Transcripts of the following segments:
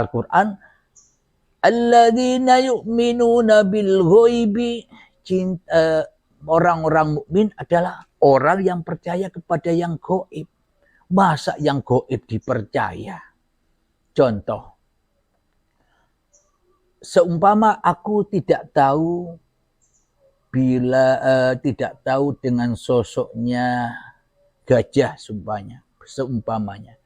Al-Quran, alladzina yu'minuna bil ghaibi, orang-orang mukmin adalah orang yang percaya kepada yang gaib. Masa yang gaib dipercaya? Contoh, seumpama aku tidak tahu tidak tahu dengan sosoknya gajah, seumpamanya.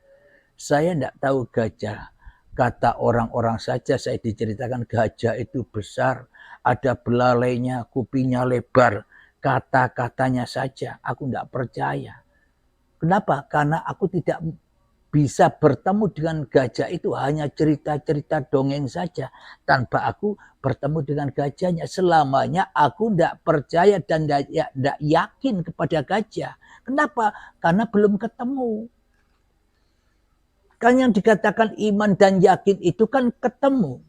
Saya tidak tahu gajah. Kata orang-orang saja saya diceritakan gajah itu besar, ada belalainya, kupingnya lebar. Kata-katanya saja aku tidak percaya. Kenapa? Karena aku tidak bisa bertemu dengan gajah itu, hanya cerita-cerita dongeng saja. Tanpa aku bertemu dengan gajahnya, selamanya aku tidak percaya dan tidak yakin kepada gajah. Kenapa? Karena belum ketemu. Kan yang dikatakan iman dan yakin itu kan ketemu.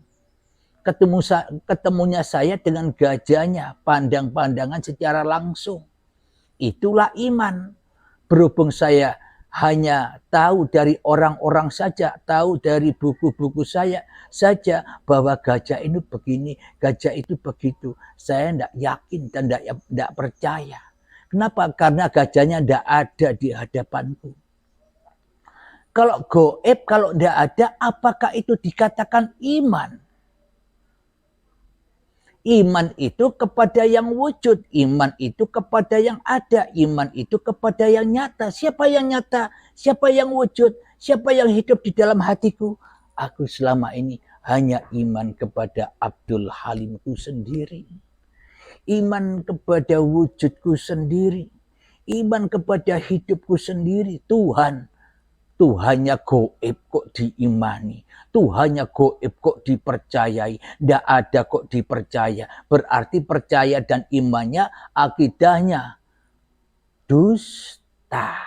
Ketemunya saya dengan gajahnya, pandang-pandangan secara langsung. Itulah iman. Berhubung saya hanya tahu dari orang-orang saja, tahu dari buku-buku saya saja bahwa gajah ini begini, gajah itu begitu. Saya tidak yakin dan tidak percaya. Kenapa? Karena gajahnya tidak ada di hadapanku. Kalau gaib, kalau tidak ada, apakah itu dikatakan iman? Iman itu kepada yang wujud, iman itu kepada yang ada, iman itu kepada yang nyata. Siapa yang nyata? Siapa yang wujud? Siapa yang hidup di dalam hatiku? Aku selama ini hanya iman kepada Abdul Halimku sendiri. Iman kepada wujudku sendiri. Iman kepada hidupku sendiri. Tuhannya gaib kok diimani. Tuhannya gaib kok dipercayai. Tidak ada kok dipercaya. Berarti percaya dan imannya, akidahnya dusta.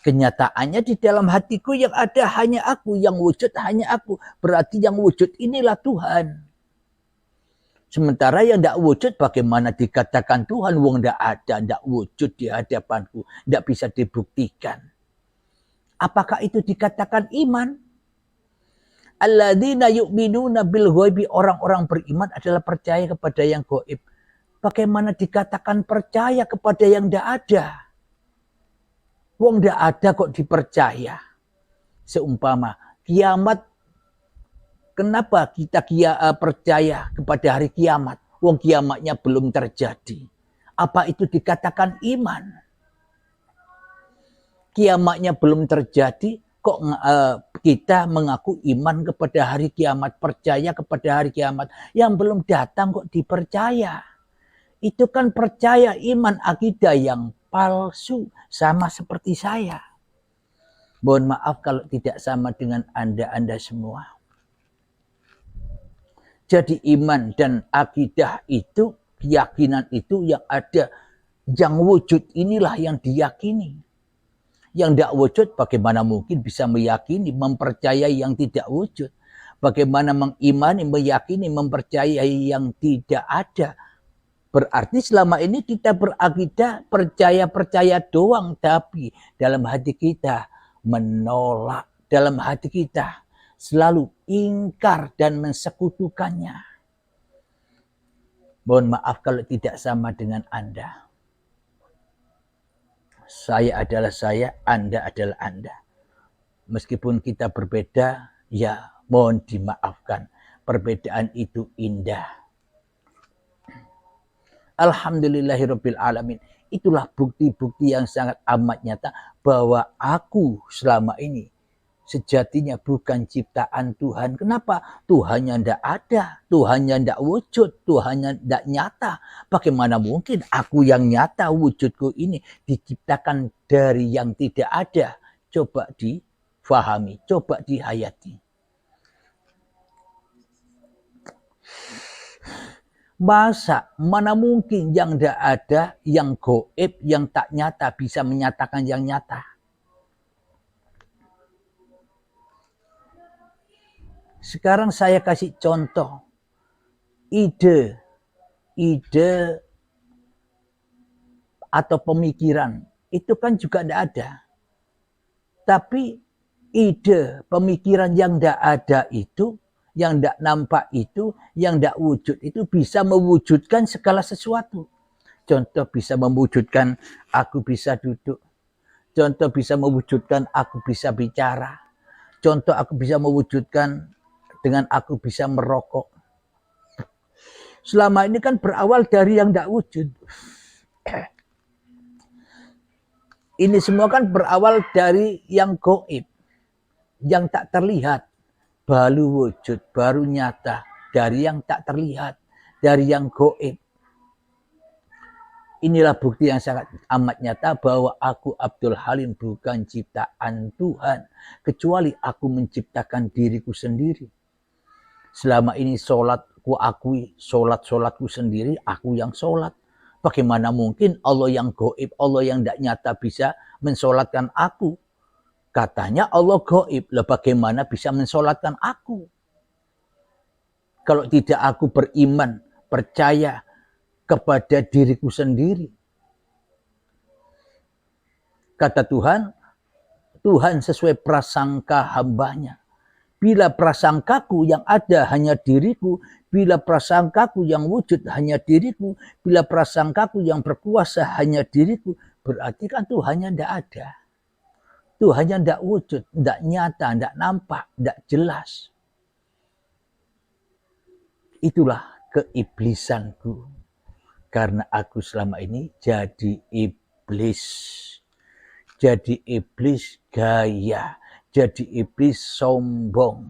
Kenyataannya di dalam hatiku yang ada hanya aku. Yang wujud hanya aku. Berarti yang wujud inilah Tuhan. Sementara yang tidak wujud bagaimana dikatakan Tuhan? Wong tidak ada, tidak wujud di hadapanku. Tidak bisa dibuktikan. Apakah itu dikatakan iman? Alladzina yu'minuna bil ghaibi, orang-orang beriman adalah percaya kepada yang gaib. Bagaimana dikatakan percaya kepada yang tidak ada? Wong tidak ada kok dipercaya. Seumpama kiamat, kenapa kita percaya kepada hari kiamat? Wong kiamatnya belum terjadi. Apa itu dikatakan iman? Kiamatnya belum terjadi, kok kita mengaku iman kepada hari kiamat, percaya kepada hari kiamat. Yang belum datang kok dipercaya. Itu kan percaya, iman, akidah yang palsu. Sama seperti saya. Mohon maaf kalau tidak sama dengan Anda semua. Jadi iman dan akidah itu, keyakinan itu yang ada. Yang wujud inilah yang diyakini. Yang tidak wujud bagaimana mungkin bisa meyakini, mempercayai yang tidak wujud. Bagaimana mengimani, meyakini, mempercayai yang tidak ada. Berarti selama ini kita berakidah percaya-percaya doang. Tapi dalam hati kita menolak. Dalam hati kita selalu ingkar dan mensekutukannya. Mohon maaf kalau tidak sama dengan Anda. Saya adalah saya, Anda adalah Anda. Meskipun kita berbeda, ya mohon dimaafkan. Perbedaan itu indah. Alhamdulillahirabbil alamin. Itulah bukti-bukti yang sangat amat nyata bahwa aku selama ini sejatinya bukan ciptaan Tuhan. Kenapa? Tuhannya tidak ada, Tuhannya tidak wujud, Tuhannya tidak nyata. Bagaimana mungkin aku yang nyata, wujudku ini diciptakan dari yang tidak ada? Coba difahami, coba dihayati. Masa mana mungkin yang tidak ada, yang gaib, yang tak nyata bisa menyatakan yang nyata? Sekarang saya kasih contoh. Ide atau pemikiran itu kan juga tidak ada. Tapi ide, pemikiran yang tidak ada itu, yang tidak nampak itu, yang tidak wujud itu bisa mewujudkan segala sesuatu. Contoh bisa mewujudkan aku bisa duduk. Contoh bisa mewujudkan aku bisa bicara. Contoh aku bisa mewujudkan dengan aku bisa merokok. Selama ini kan berawal dari yang tidak wujud. Ini semua kan berawal dari yang gaib, yang tak terlihat, baru wujud, baru nyata, dari yang tak terlihat, dari yang gaib. Inilah bukti yang sangat amat nyata bahwa aku Abdul Halim bukan ciptaan Tuhan, kecuali aku menciptakan diriku sendiri. Selama ini sholat, ku akui sholatku sendiri, aku yang sholat. Bagaimana mungkin Allah yang gaib, Allah yang tidak nyata bisa mensolatkan aku? Katanya Allah gaib, lah bagaimana bisa mensolatkan aku? Kalau tidak aku beriman, percaya kepada diriku sendiri. Kata Tuhan, Tuhan sesuai prasangka hambanya. Bila prasangkaku yang ada hanya diriku, bila prasangkaku yang wujud hanya diriku, bila prasangkaku yang berkuasa hanya diriku, berarti kan Tuhannya tidak ada. Tuhannya tidak wujud, tidak nyata, tidak nampak, tidak jelas. Itulah keiblisanku. Karena aku selama ini jadi iblis. Jadi iblis gaya. Jadi iblis sombong.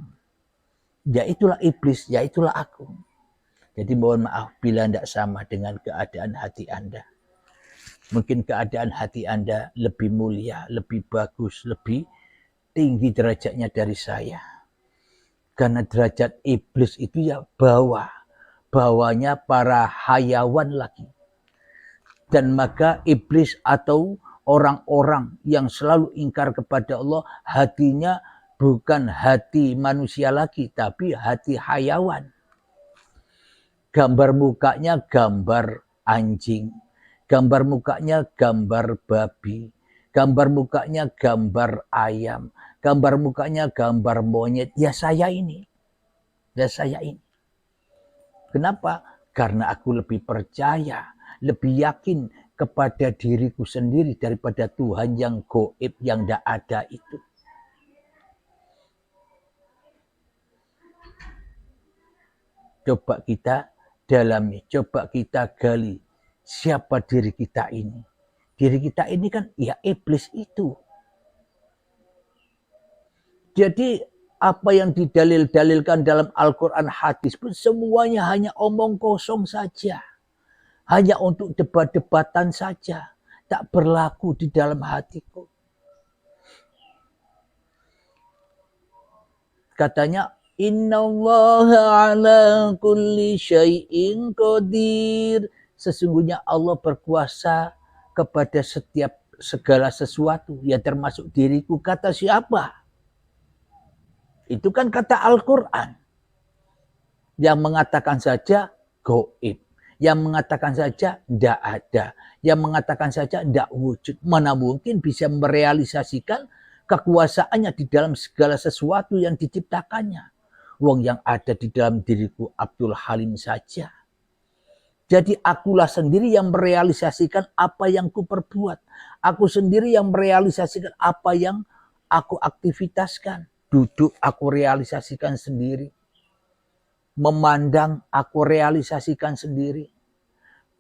Ya itulah iblis, ya itulah aku. Jadi mohon maaf bila tidak sama dengan keadaan hati Anda. Mungkin keadaan hati Anda lebih mulia, lebih bagus, lebih tinggi derajatnya dari saya. Karena derajat iblis itu ya bawahnya para hayawan lagi. Dan maka iblis atau orang-orang yang selalu ingkar kepada Allah, hatinya bukan hati manusia lagi, tapi hati hayawan. Gambar mukanya gambar anjing, gambar mukanya gambar babi, gambar mukanya gambar ayam, gambar mukanya gambar monyet. Ya saya ini. Ya saya ini. Kenapa? Karena aku lebih percaya, lebih yakin kepada diriku sendiri daripada Tuhan yang gaib, yang tidak ada itu. Coba kita dalami, coba kita gali siapa diri kita ini. Diri kita ini kan ya iblis itu. Jadi apa yang didalil-dalilkan dalam Al-Quran hadis pun semuanya hanya omong kosong saja. Hanya untuk debat-debatan saja. Tak berlaku di dalam hatiku. Katanya, Innallaha ala kulli syai'in qadir. Sesungguhnya Allah berkuasa kepada setiap segala sesuatu. Ya termasuk diriku. Kata siapa? Itu kan kata Al-Quran. Yang mengatakan saja gaib. Yang mengatakan saja tidak ada. Yang mengatakan saja tidak wujud. Mana mungkin bisa merealisasikan kekuasaannya di dalam segala sesuatu yang diciptakannya. Wong yang ada di dalam diriku Abdul Halim saja. Jadi akulah sendiri yang merealisasikan apa yang ku perbuat. Aku sendiri yang merealisasikan apa yang aku aktivitaskan. Duduk aku realisasikan sendiri. Memandang aku realisasikan sendiri.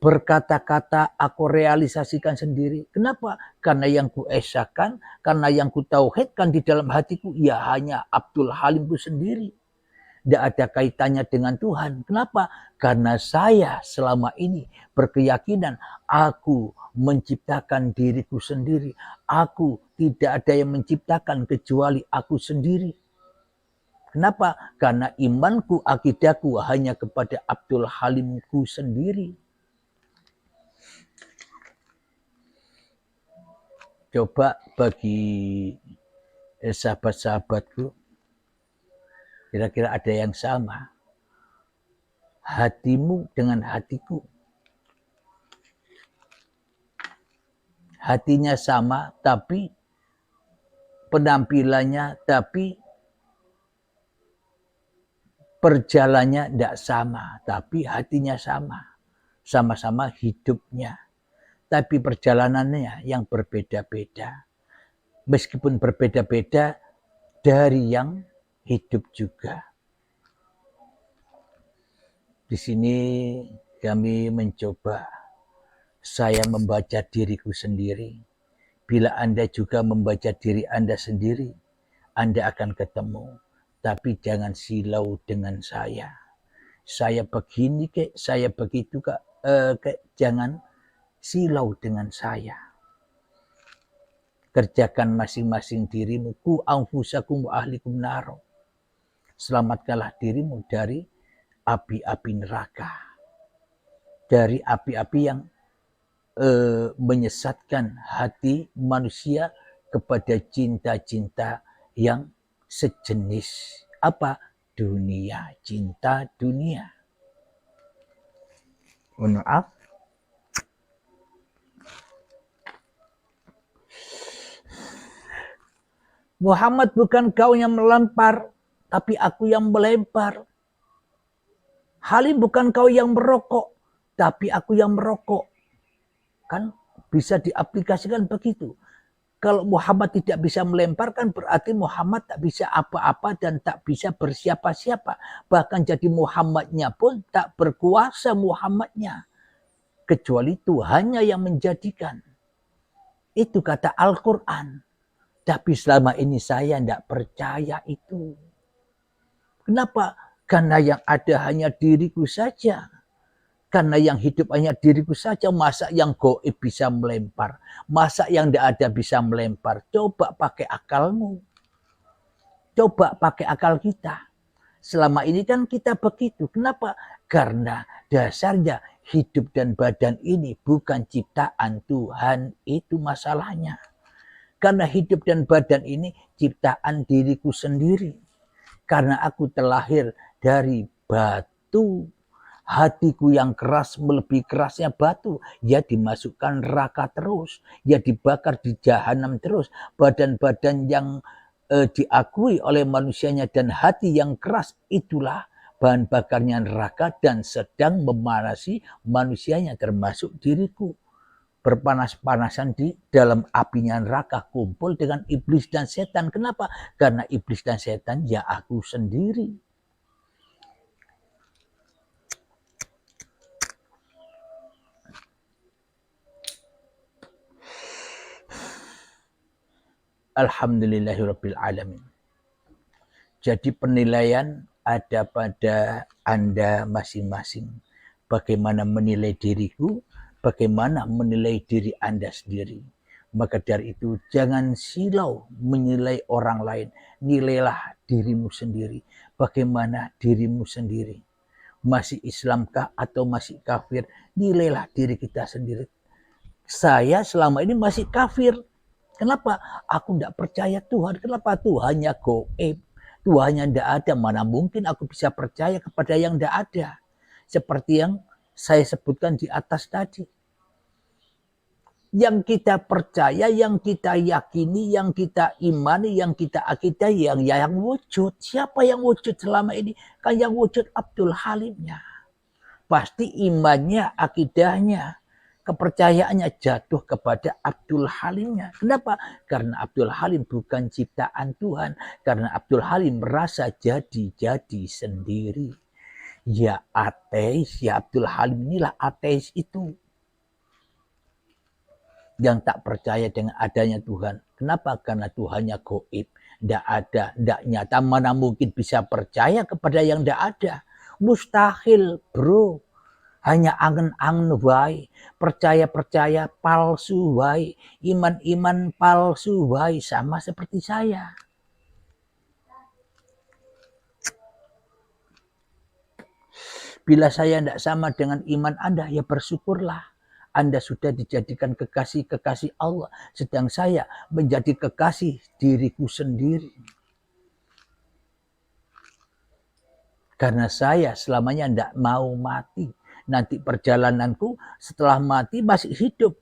Berkata-kata aku realisasikan sendiri. Kenapa? Karena yang ku esakan, karena yang ku tauhidkan di dalam hatiku, ya hanya Abdul Halimku sendiri. Tidak ada kaitannya dengan Tuhan. Kenapa? Karena saya selama ini berkeyakinan aku menciptakan diriku sendiri. Aku tidak ada yang menciptakan kecuali aku sendiri. Kenapa? Karena imanku, akidahku hanya kepada Abdul Halimku sendiri. Coba bagi sahabat-sahabatku, kira-kira ada yang sama. Hatimu dengan hatiku. Hatinya sama, tapi penampilannya, tapi perjalannya tidak sama, tapi hatinya sama. Sama-sama hidupnya, tapi perjalanannya yang berbeda-beda. Meskipun berbeda-beda dari yang hidup juga. Di sini kami mencoba, saya membaca diriku sendiri. Bila Anda juga membaca diri Anda sendiri, Anda akan ketemu. Tapi jangan silau dengan saya. Saya begini kek, saya begitu kak. Jangan silau dengan saya. Kerjakan masing-masing dirimu. Ku anfusakum wa ahlikum naro. Selamatkanlah dirimu dari api-api neraka. Dari api-api yang menyesatkan hati manusia kepada cinta-cinta yang sejenis. Apa? Dunia. Cinta dunia. Maaf. Muhammad bukan kau yang melempar, tapi aku yang melempar. Halim bukan kau yang merokok, tapi aku yang merokok. Kan bisa diaplikasikan begitu. Kalau Muhammad tidak bisa melemparkan, berarti Muhammad tak bisa apa-apa dan tak bisa bersiapa-siapa. Bahkan jadi Muhammadnya pun tak berkuasa Muhammadnya. Kecuali Tuhannya yang menjadikan. Itu kata Al-Quran. Tapi selama ini saya tidak percaya itu. Kenapa? Karena yang ada hanya diriku saja. Karena yang hidup hanya diriku saja. Masa yang gaib bisa melempar? Masa yang tidak ada bisa melempar? Coba pakai akalmu. Coba pakai akal kita. Selama ini kan kita begitu. Kenapa? Karena dasarnya hidup dan badan ini bukan ciptaan Tuhan. Itu masalahnya. Karena hidup dan badan ini ciptaan diriku sendiri. Karena aku terlahir dari batu. Hatiku yang keras melebihi kerasnya batu. Ya dimasukkan neraka terus. Ya dibakar di jahanam terus. Badan-badan yang diakui oleh manusianya dan hati yang keras itulah bahan bakarnya neraka dan sedang memanasi manusianya termasuk diriku. Berpanas-panasan di dalam apinya neraka, kumpul dengan iblis dan setan. Kenapa? Karena iblis dan setan ya aku sendiri. Alhamdulillahirabbil alamin. Jadi penilaian ada pada Anda masing-masing. Bagaimana menilai diriku, bagaimana menilai diri Anda sendiri. Maka dari itu jangan silau menilai orang lain. Nilailah dirimu sendiri. Bagaimana dirimu sendiri. Masih Islamkah atau masih kafir? Nilailah diri kita sendiri. Saya selama ini masih kafir. Kenapa? Aku tidak percaya Tuhan. Kenapa? Tuhannya gaib. Tuhannya tidak ada. Mana mungkin aku bisa percaya kepada yang tidak ada. Seperti yang saya sebutkan di atas tadi. Yang kita percaya, yang kita yakini, yang kita imani, yang kita akidah, yang wujud. Siapa yang wujud selama ini? Kan yang wujud Abdul Halimnya. Pasti imannya, akidahnya, kepercayaannya jatuh kepada Abdul Halimnya. Kenapa? Karena Abdul Halim bukan ciptaan Tuhan. Karena Abdul Halim merasa jadi-jadi sendiri. Ya ateis, ya Abdul Halim inilah ateis itu. Yang tak percaya dengan adanya Tuhan. Kenapa? Karena Tuhannya gaib. Tidak ada, tidak nyata. Mana mungkin bisa percaya kepada yang tidak ada. Mustahil bro. Hanya angen-angen wae. Percaya-percaya palsu wae. Iman-iman palsu wae. Sama seperti saya. Bila saya tidak sama dengan iman Anda, ya bersyukurlah. Anda sudah dijadikan kekasih-kekasih Allah. Sedang saya menjadi kekasih diriku sendiri. Karena saya selamanya tidak mau mati. Nanti perjalananku setelah mati masih hidup.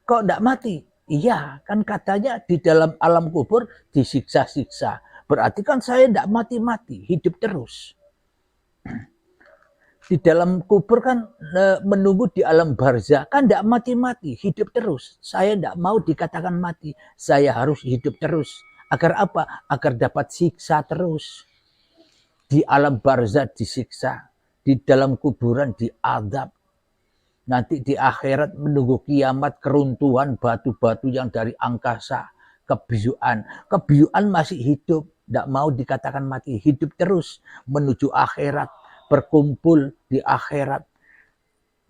Kok tidak mati? Iya, kan katanya di dalam alam kubur disiksa-siksa. Berarti kan saya tidak mati-mati, hidup terus. Di dalam kubur kan menunggu di alam barzah, kan tidak mati-mati, hidup terus. Saya tidak mau dikatakan mati, saya harus hidup terus. Agar apa? Agar dapat siksa terus. Di alam barzah disiksa, di dalam kuburan diadab. Nanti di akhirat menunggu kiamat, keruntuhan batu-batu yang dari angkasa, kebiuan. Kebiuan masih hidup, tidak mau dikatakan mati, hidup terus menuju akhirat, berkumpul di akhirat,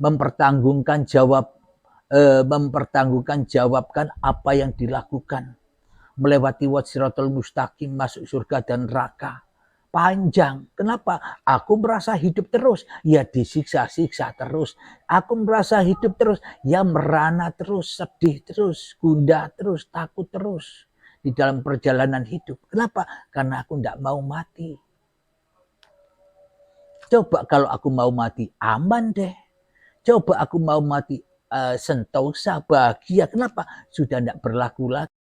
mempertanggungjawabkan apa yang dilakukan, melewati siratal mustaqim, masuk surga dan neraka. Panjang. Kenapa? Aku merasa hidup terus, ya disiksa-siksa terus. Aku merasa hidup terus, ya merana terus, sedih terus, gundah terus, takut terus di dalam perjalanan hidup. Kenapa? Karena aku tidak mau mati. Coba kalau aku mau mati, aman deh. Coba aku mau mati sentosa, bahagia. Kenapa? Sudah tidak berlaku lagi.